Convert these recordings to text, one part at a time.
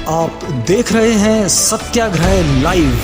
आप देख रहे हैं सत्याग्रह लाइव।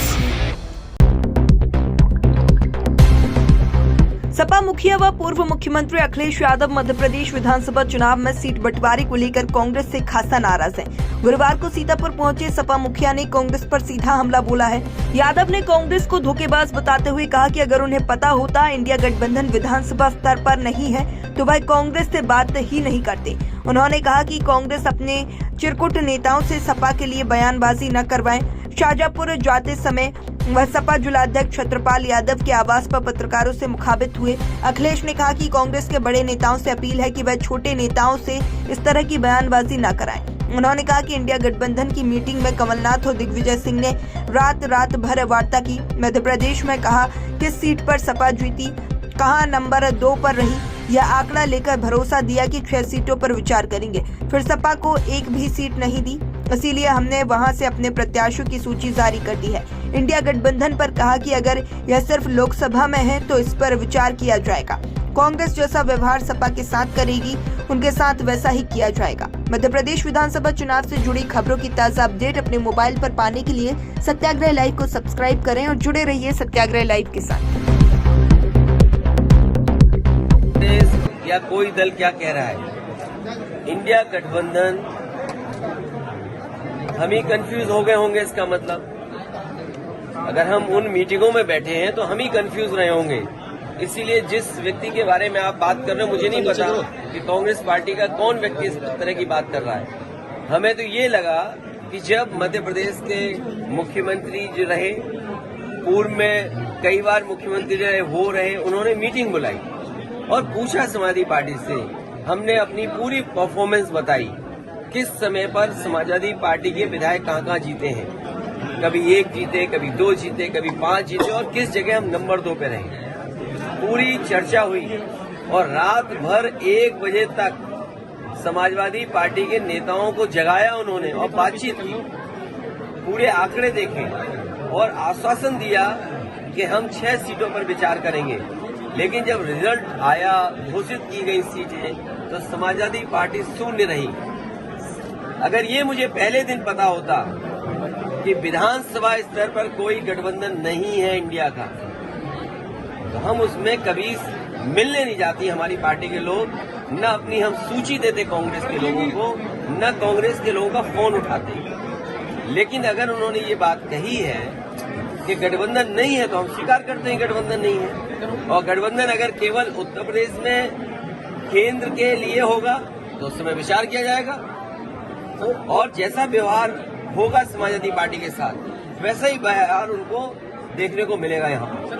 सपा मुखिया व पूर्व मुख्यमंत्री अखिलेश यादव मध्य प्रदेश विधानसभा चुनाव में सीट बंटवारे को लेकर कांग्रेस से खासा नाराज हैं। गुरुवार को सीतापुर पहुंचे सपा मुखिया ने कांग्रेस पर सीधा हमला बोला है। यादव ने कांग्रेस को धोखेबाज बताते हुए कहा कि अगर उन्हें पता होता इंडिया गठबंधन विधानसभा स्तर पर नहीं है तो वह कांग्रेस से बात ही नहीं करते। उन्होंने कहा कि कांग्रेस अपने चिरकुट नेताओं से सपा के लिए बयानबाजी न करवाएं। शाहजहांपुर जाते समय वह सपा जिलाध्यक्ष छत्रपाल यादव के आवास पर पत्रकारों से मुखातिब हुए। अखिलेश ने कहा कि कांग्रेस के बड़े नेताओं से अपील है कि वह छोटे नेताओं से इस तरह की बयानबाजी न कराएं। उन्होंने कहा कि इंडिया गठबंधन की मीटिंग में कमलनाथ और दिग्विजय सिंह ने रात भर वार्ता की। मध्य प्रदेश में कहा किस सीट पर सपा जीती, कहां नंबर 2 पर रही, यह आंकड़ा लेकर भरोसा दिया कि 6 सीटों पर विचार करेंगे। फिर सपा को एक भी सीट नहीं दी, इसीलिए हमने वहां से अपने प्रत्याशियों की सूची जारी कर दी है। इंडिया गठबंधन पर कहा कि अगर यह सिर्फ लोकसभा में है तो इस पर विचार किया जाएगा। कांग्रेस जैसा व्यवहार सपा के साथ करेगी, उनके साथ वैसा ही किया जाएगा। मध्य प्रदेश विधानसभा चुनाव से जुड़ी खबरों की ताज़ा अपडेट अपने मोबाइल पर पाने के लिए सत्याग्रह लाइव को सब्सक्राइब करें और जुड़े रहिए सत्याग्रह लाइव के साथ। या कोई दल क्या कह रहा है, इंडिया गठबंधन, हम ही कंफ्यूज हो गए होंगे। इसका मतलब अगर हम उन मीटिंगों में बैठे हैं तो हम ही कंफ्यूज रहे होंगे। इसीलिए जिस व्यक्ति के बारे में आप बात कर रहे हो, मुझे नहीं पता कि कांग्रेस पार्टी का कौन व्यक्ति इस तरह की बात कर रहा है। हमें तो ये लगा कि जब मध्य प्रदेश के मुख्यमंत्री जो रहे, पूर्व में कई बार मुख्यमंत्री रहे, उन्होंने मीटिंग बुलाई और पूछा समाजवादी पार्टी से। हमने अपनी पूरी परफॉर्मेंस बताई, किस समय पर समाजवादी पार्टी के विधायक कहाँ जीते हैं, कभी 1 जीते, कभी 2 जीते, कभी 5 जीते और किस जगह हम नंबर 2 पे रहे। पूरी चर्चा हुई और रात भर 1 बजे तक समाजवादी पार्टी के नेताओं को जगाया उन्होंने और बातचीत की, पूरे आंकड़े देखे और आश्वासन दिया कि हम 6 सीटों पर विचार करेंगे। लेकिन जब रिजल्ट आया, घोषित की गई सीटें, तो समाजवादी पार्टी शून्य रही। अगर ये मुझे पहले दिन पता होता कि विधानसभा स्तर पर कोई गठबंधन नहीं है इंडिया का, तो हम उसमें कभी मिलने नहीं जाती हमारी पार्टी के लोग, न अपनी हम सूची देते कांग्रेस के लोगों को, न कांग्रेस के लोगों का फोन उठाते। लेकिन अगर उन्होंने ये बात कही है कि गठबंधन नहीं है तो हम स्वीकार करते हैं गठबंधन नहीं है। और गठबंधन अगर केवल उत्तर प्रदेश में केंद्र के लिए होगा तो उस समय विचार किया जाएगा और जैसा व्यवहार होगा समाजवादी पार्टी के साथ वैसा ही व्यवहार उनको देखने को मिलेगा यहाँ पर।